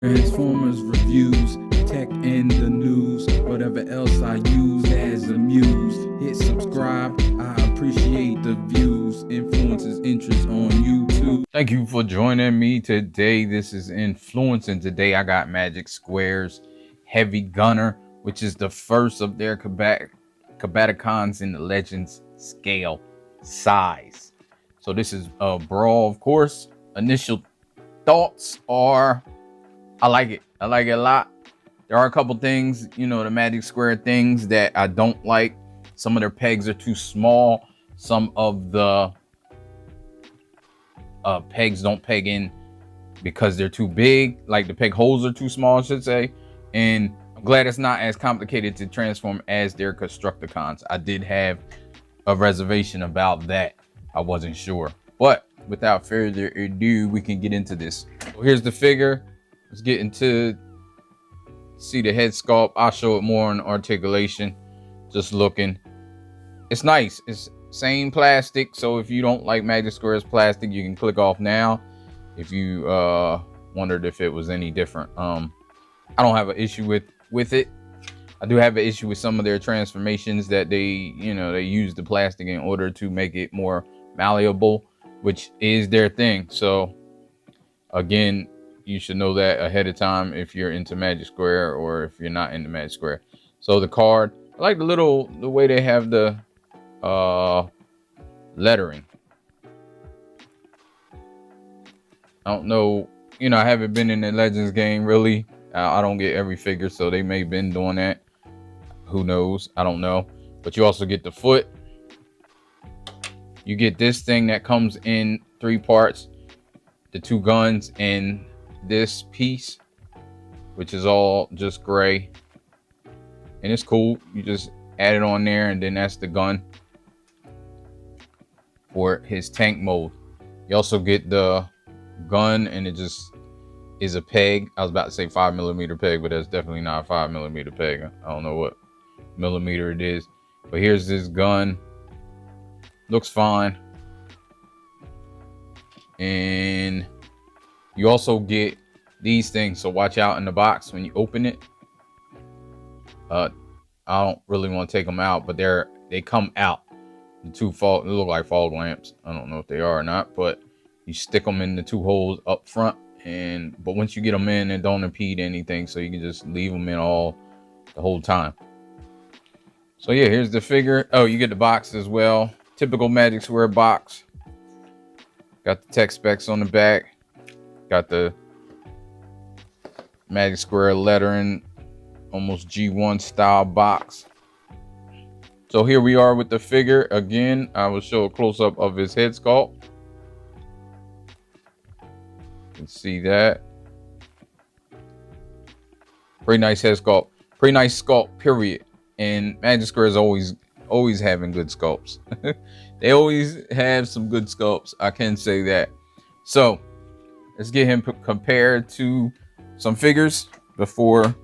Transformers reviews, tech and the news, whatever else I use as a muse. Hit subscribe, I appreciate the views, influences, interest on YouTube. Thank you for joining me today. This is Influence, and today I got Magic Square's Heavy Gunner, which is the first of their combaticons in the Legends scale size. So this is a Brawl, of course. Initial thoughts are, I like it. I like it a lot. There are a couple things, the Magic Square things that I don't like. Some of their pegs are too small. Some of the pegs don't peg in because they're too big. Like the peg holes are too small, I should say. And I'm glad it's not as complicated to transform as their Constructicons. I did have a reservation about that. I wasn't sure. But without further ado, we can get into this. So here's the figure. Let's get into see the head sculpt. I'll show it more on articulation. Just looking. It's nice. It's same plastic. So if you don't like Magic Square's plastic, you can click off now. If you wondered if it was any different. I don't have an issue with it. I do have an issue with some of their transformations that they use the plastic in order to make it more malleable, which is their thing. So again, you should know that ahead of time if you're into Magic Square or if you're not into Magic Square. So the card, I like the way they have the lettering. I don't know, I haven't been in the Legends game really. I don't get every figure, so they may have been doing that. Who knows? I don't know. But you also get the foot. You get this thing that comes in 3 parts, the 2 guns and this piece, which is all just gray, and it's cool. You just add it on there, and then that's the gun for his tank mode. You also get the gun, and it just is a peg. I was about to say 5mm peg, but that's definitely not a 5mm peg. I don't know what millimeter it is, but here's this gun. Looks fine. And you also get these things, so watch out in the box when you open it. I don't really want to take them out, but they come out. The 2 they look like fog lamps. I don't know if they are or not, but you stick them in the 2 holes up front, but once you get them in, it don't impede anything, so you can just leave them in the whole time. So yeah, here's the figure. Oh, you get the box as well. Typical Magic Square box. Got the tech specs on the back. Got the Magic Square lettering, almost G1 style box. So here we are with the figure. Again, I will show a close-up of his head sculpt. You can see that. Pretty nice head sculpt. Pretty nice sculpt, period. And Magic Square is always having good sculpts. They always have some good sculpts. I can say that. So let's get him compared to some figures before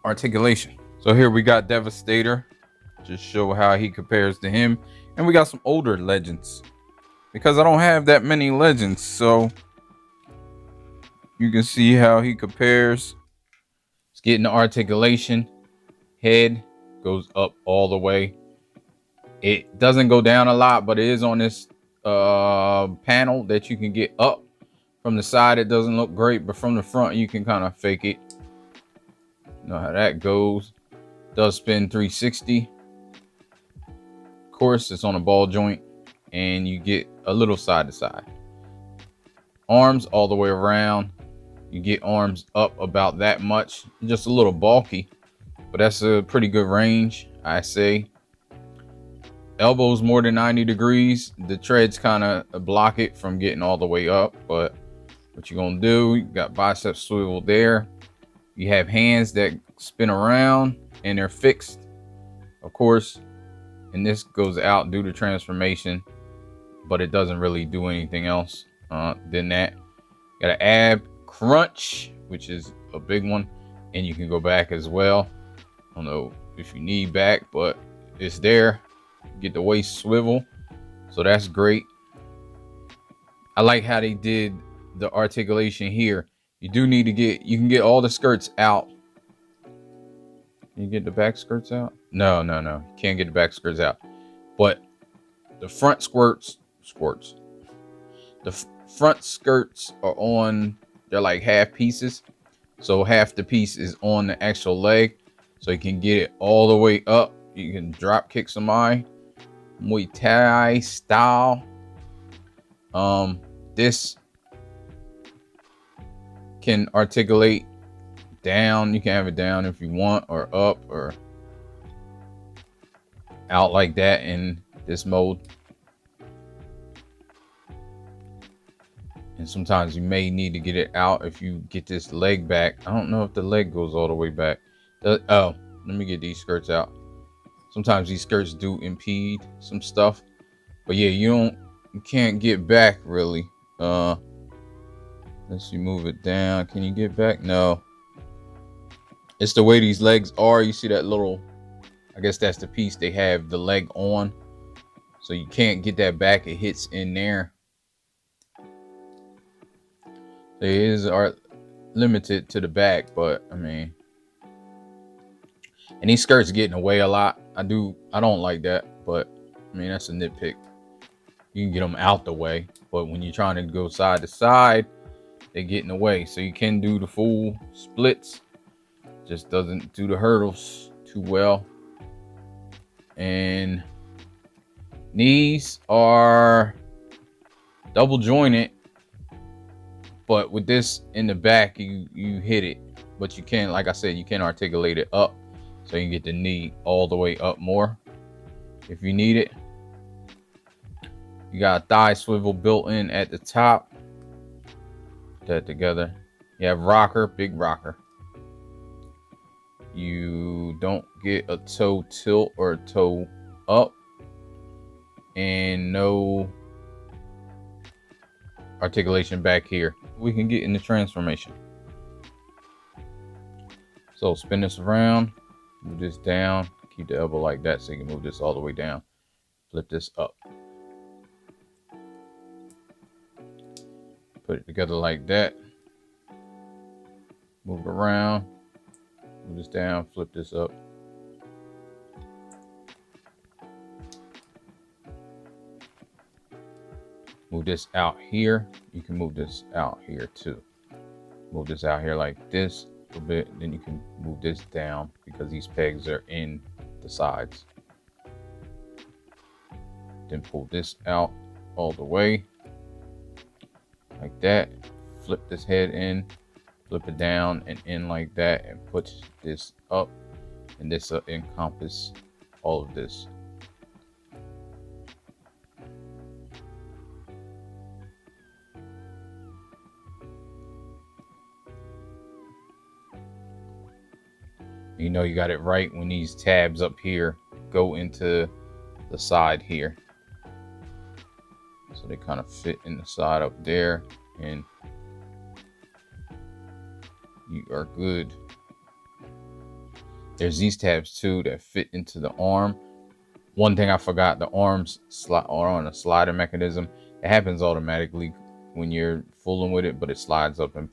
articulation. So here we got Devastator. Just show how he compares to him. And we got some older Legends, because I don't have that many Legends. So you can see how he compares. Let's get into articulation. Head goes up all the way. It doesn't go down a lot, but it is on this panel that you can get up. From the side, it doesn't look great, but from the front, you can kind of fake it. You know how that goes. Does spin 360. Of course, it's on a ball joint, and you get a little side to side. Arms all the way around. You get arms up about that much. Just a little bulky, but that's a pretty good range, I say. Elbows more than 90 degrees. The treads kind of block it from getting all the way up, but what you're gonna do, you got bicep swivel there. You have hands that spin around and they're fixed, of course, and this goes out due to transformation, but it doesn't really do anything else than that. Got an ab crunch, which is a big one, and you can go back as well. I don't know if you need back, but it's there. Get the waist swivel, so that's great. I like how they did the articulation here. You do need to you can get all the skirts out. Can you get the back skirts out? No. You can't get the back skirts out. But the front the front skirts are on, they're like half pieces. So half the piece is on the actual leg. So you can get it all the way up. You can drop kick somebody. Muay Thai style. This can articulate down. You can have it down if you want, or up, or out like that in this mode. And sometimes you may need to get it out if you get this leg back. I don't know if the leg goes all the way back. Oh, let me get these skirts out. Sometimes these skirts do impede some stuff, but yeah, you can't get back really. Let's see, move it down. Can you get back? No. It's the way these legs are. You see that little, I guess that's the piece they have the leg on. So you can't get that back. It hits in there. They are limited to the back, but I mean, and these skirts get in the way a lot. I don't like that, but I mean, that's a nitpick. You can get them out the way, but when you're trying to go side to side, they get in the way. So you can do the full splits, just doesn't do the hurdles too well. And knees are double jointed, but with this in the back, you hit it, but you can, like I said, you can articulate it up, so you can get the knee all the way up more if you need it. You got a thigh swivel built in at the top. Put that together. You have rocker, big rocker. You don't get a toe tilt or a toe up, and no articulation back here. We can get in the transformation. So spin this around, move this down, keep the elbow like that so you can move this all the way down. Flip this up. Put it together like that. Move it around, move this down, flip this up. Move this out here. You can move this out here too. Move this out here like this a little bit. Then you can move this down because these pegs are in the sides. Then pull this out all the way like that. Flip this head in, flip it down and in like that, and push this up, and this encompass all of this. You know you got it right when these tabs up here go into the side here. So they kind of fit in the side up there, and you are good. There's these tabs too that fit into the arm. One thing I forgot, the arms are on a slider mechanism. It happens automatically when you're fooling with it, but it slides up and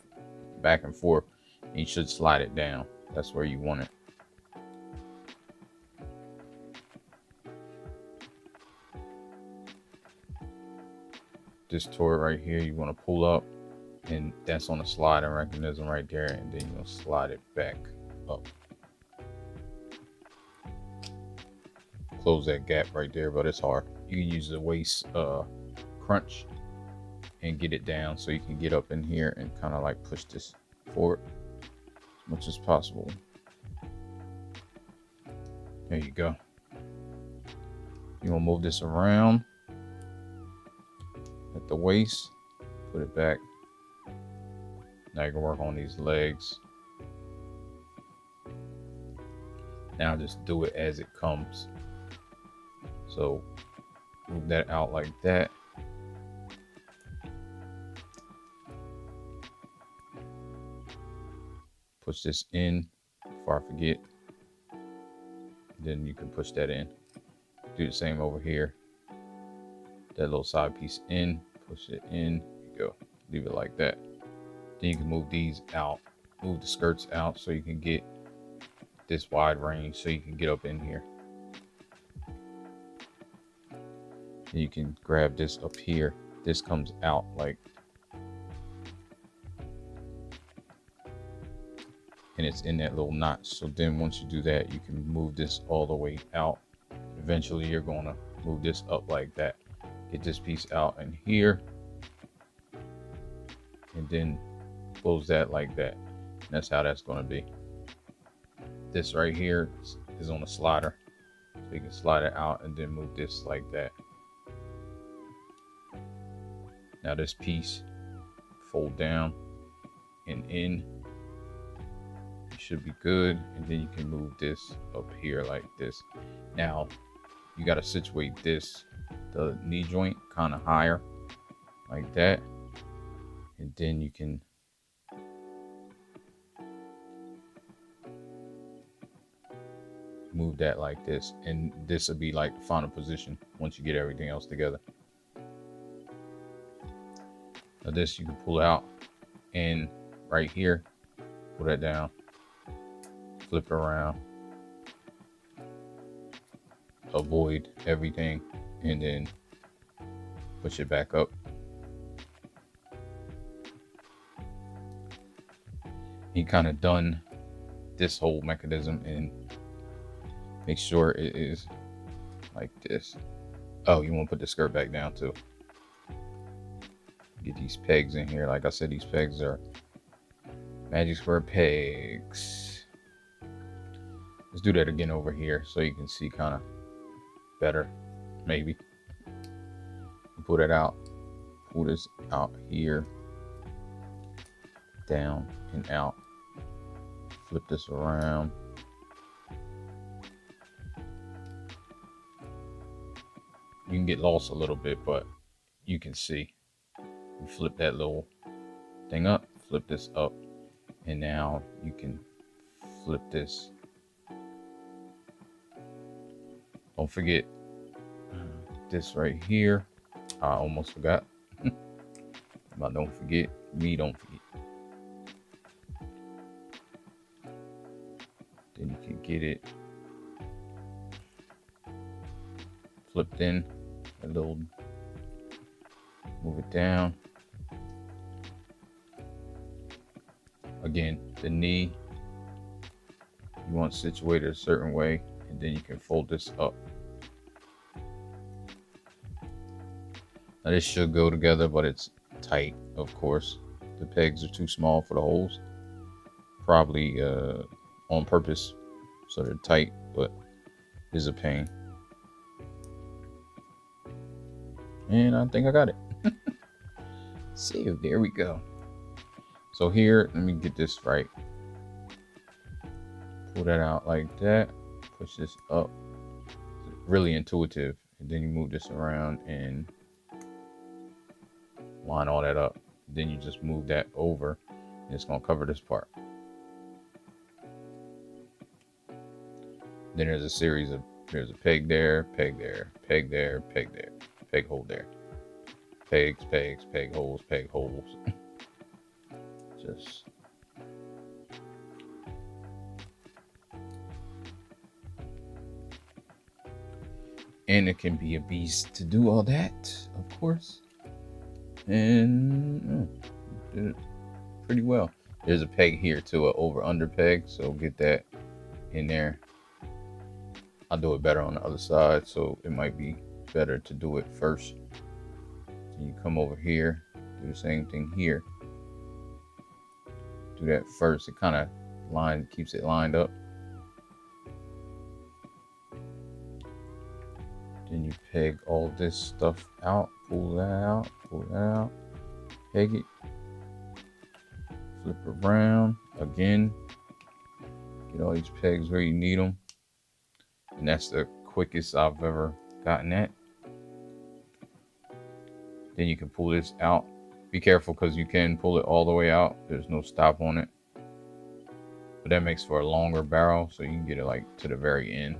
back and forth, and you should slide it down. That's where you want it. This toy right here, you want to pull up, and that's on the sliding mechanism right there, and then you'll slide it back up. Close that gap right there, but it's hard. You can use the waist crunch and get it down so you can get up in here and kind of like push this forward as much as possible. There you go. You want to move this around at the waist, put it back. Now you can work on these legs. Now just do it as it comes. So move that out like that. Push this in before I forget. Then you can push that in. Do the same over here. That little side piece in, push it in, there you go. Leave it like that. Then you can move these out, move the skirts out so you can get this wide range so you can get up in here. And you can grab this up here. This comes out like, and it's in that little notch. So then once you do that, you can move this all the way out. Eventually you're going to move this up like that. Get this piece out in here. And then close that like that. And that's how that's going to be. This right here is on a slider. So you can slide it out and then move this like that. Now this piece, fold down and in. It should be good. And then you can move this up here like this. Now you got to situate this, the knee joint, kind of higher like that. And then you can move that like this. And this will be like the final position once you get everything else together. Now this you can pull out, and right here, pull that down, flip it around, avoid everything, and then push it back up. You kind of done this whole mechanism, and make sure it is like this. Oh, you want to put the skirt back down too. Get these pegs in here. Like I said, these pegs are Magic Square pegs. Let's do that again over here so you can see kind of better, maybe. Pull that out. Pull this out here, down and out. Flip this around. You can get lost a little bit, but you can see. You flip that little thing up, flip this up, and now you can flip this. Don't forget this right here. I almost forgot. But don't forget, me don't forget. Then you can get it flipped in a little, move it down. Again, the knee, you want situated a certain way, and then you can fold this up. Now this should go together, but it's tight, of course. The pegs are too small for the holes. Probably on purpose, so they're tight, but it's a pain. And I think I got it. See, there we go. So here, let me get this right. Pull that out like that. Push this up. It's really intuitive. And then you move this around and line all that up. Then you just move that over, and it's gonna cover this part. Then there's a series of, there's a peg there, peg there, peg there, peg there, peg hole there. Pegs, pegs, peg holes, peg holes. Just and it can be a beast to do all that, of course. And did it pretty well. There's a peg here too, an over under peg, so get that in there. I'll do it better on the other side, so it might be better to do it first. And you come over here, do the same thing here. Do that first. It kind of keeps it lined up. Then you peg all this stuff out, pull that out, pull that out, peg it, flip around again, get all these pegs where you need them. And that's the quickest I've ever gotten that. Then you can pull this out. Be careful because you can pull it all the way out. There's no stop on it. But that makes for a longer barrel, so you can get it like to the very end.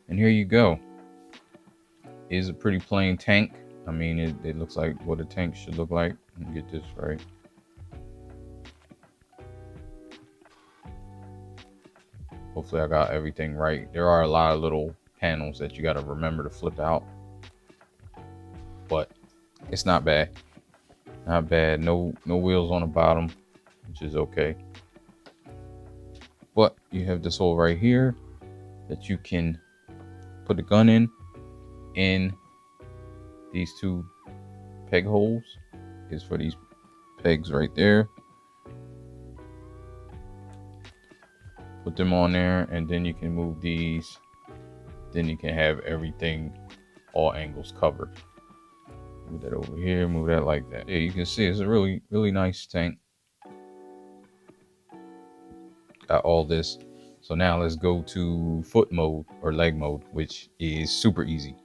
And here you go. It is a pretty plain tank. I mean, it looks like what a tank should look like. Let me get this right. Hopefully I got everything right. There are a lot of little panels that you got to remember to flip out, but it's not bad. Not bad. No wheels on the bottom, which is okay. But you have this hole right here that you can put the gun in, and these two peg holes is for these pegs right there. Put them on there, and then you can move these. Then you can have everything, all angles covered. Move that over here, move that like that. Yeah, you can see it's a really nice tank. Got all this. So now let's go to foot mode or leg mode, which is super easy.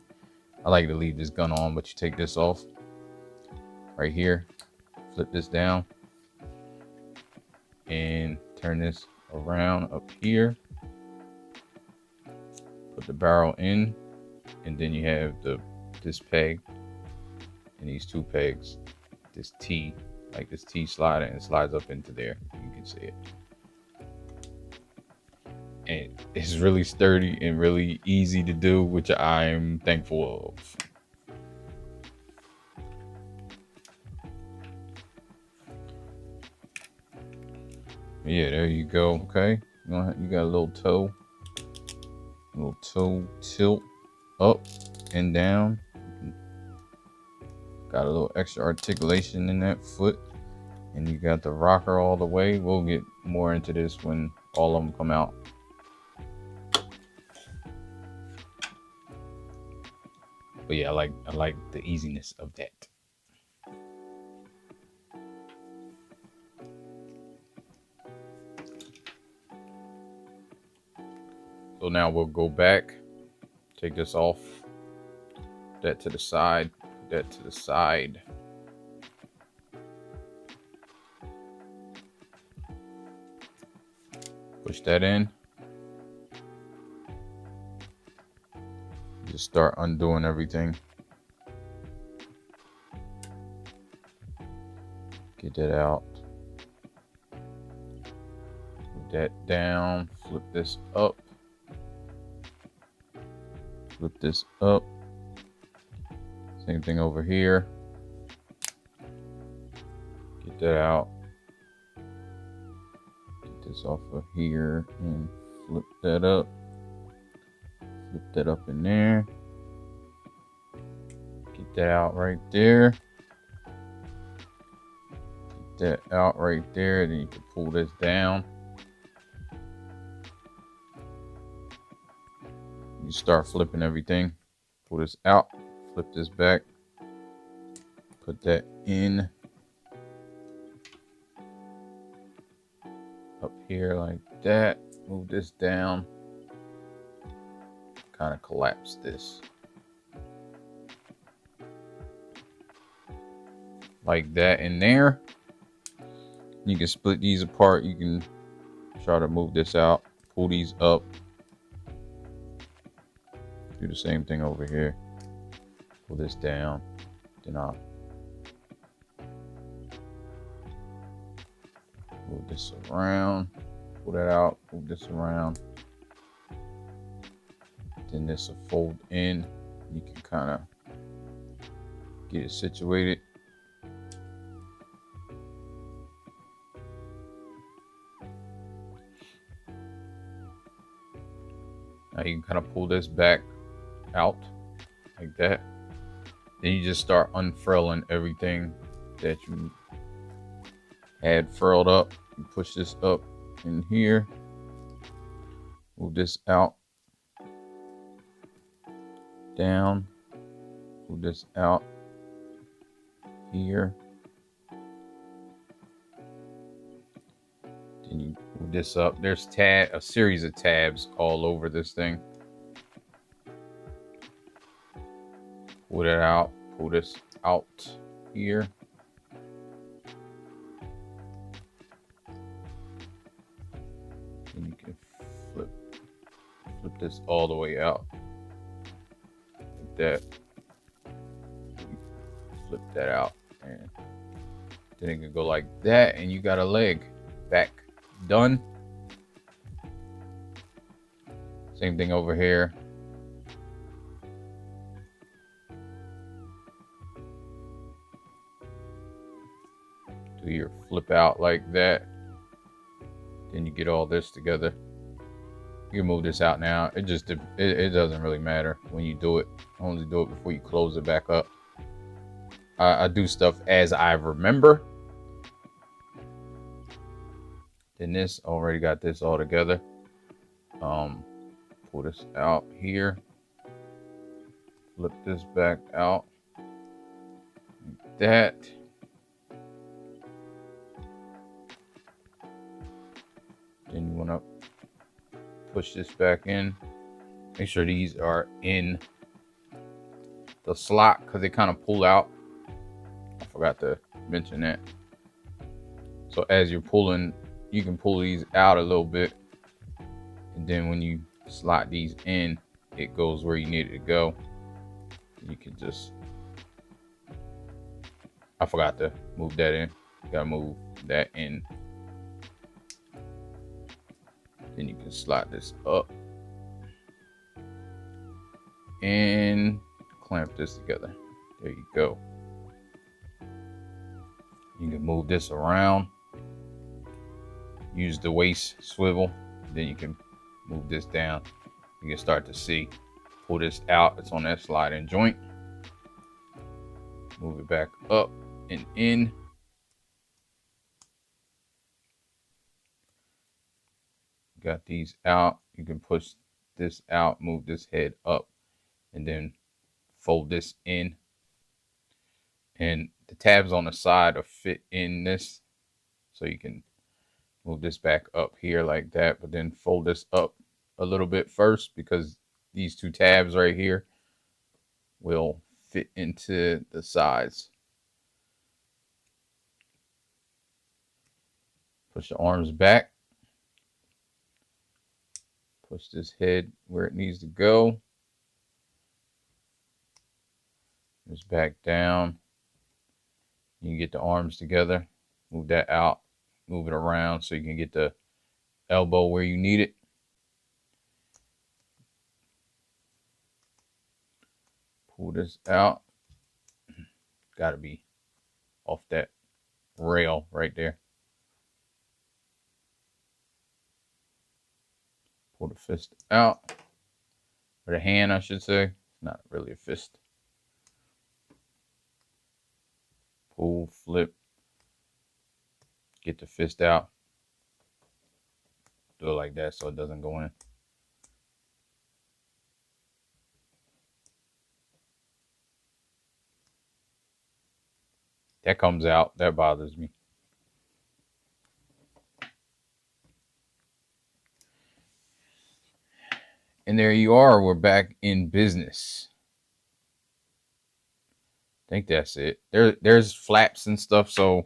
I like to leave this gun on, but you take this off right here, flip this down, and turn this around up here. Put the barrel in, and then you have this peg and these two pegs. This T, like this T slide, and it slides up into there. You can see it. And it's really sturdy and really easy to do, which I'm thankful of. Yeah, there you go. Okay, you got a little toe tilt up and down. Got a little extra articulation in that foot, and you got the rocker all the way. We'll get more into this when all of them come out. But yeah, I like the easiness of that. So now we'll go back, take this off, that to the side, that to the side. Push that in. Just start undoing everything. Get that out. Put that down, flip this up. Flip this up. Same thing over here. Get that out. Get this off of here and flip that up. Flip that up in there. Get that out right there. Get that out right there. Then you can pull this down. You start flipping everything. Pull this out. Flip this back. Put that in. Up here like that. Move this down. Kind of collapse this. Like that in there. You can split these apart. You can try to move this out. Pull these up. Do the same thing over here. Pull this down. Then I'll move this around. Pull that out. Move this around. Then this will fold in. You can kind of get it situated. Now you can kind of pull this back out like that. Then you just start unfurling everything that you had furled up. You push this up in here. Move this out. Down. Move this out here. Then you move this up. There's a series of tabs all over this thing. Pull that out. Pull this out here. And you can flip this all the way out. Like that. that out, and then it can go like that, and you got a leg back done. Same thing over here. Do your flip out like that. Then you get all this together. You can move this out now. It doesn't really matter when you do it. Only do it before you close it back up. I do stuff as I remember. Then this, already got this all together. Pull this out here. Flip this back out. Like that. Then you want to push this back in. Make sure these are in the slot because they kind of pull out. I forgot to mention that. So as you're pulling, you can pull these out a little bit, and then when you slot these in, it goes where you need it to go. You can just, I forgot to move that in. You gotta move that in. Then you can slot this up and clamp this together. There you go. You can move this around. Use the waist swivel. Then you can move this down. You can start to see. Pull this out. It's on that sliding joint. Move it back up and in. Got these out. You can push this out, move this head up, and then fold this in. And the tabs on the side are fit in this, so you can move this back up here like that, but then fold this up a little bit first because these two tabs right here will fit into the sides. Push the arms back. Push this head where it needs to go. Just back down. You can get the arms together. Move that out. Move it around so you can get the elbow where you need it. Pull this out. Got to be off that rail right there. Pull the fist out. Or the hand, I should say. It's not really a fist. Pull, flip. Get the fist out. Do it like that so it doesn't go in. That comes out. That bothers me. And there you are. We're back in business. I think that's it. There's flaps and stuff, so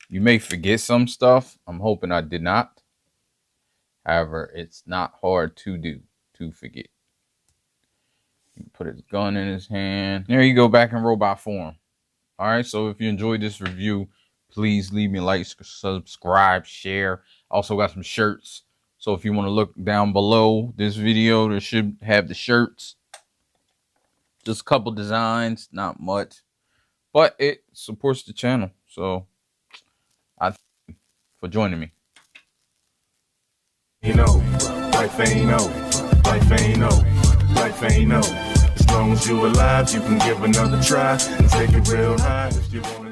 you may forget some stuff. I'm hoping I did not. However, it's not hard to do, to forget. You can put his gun in his hand. There you go, back in robot form. All right, so if you enjoyed this review, please leave me a like, subscribe, share. Also got some shirts. So if you want to look down below this video, there should have the shirts. Just a couple designs, not much. But it supports the channel. So I thank you for joining me. You know, life ain't over, life ain't over, life ain't over. As long as you're alive, you can give another try and take it real high if you want.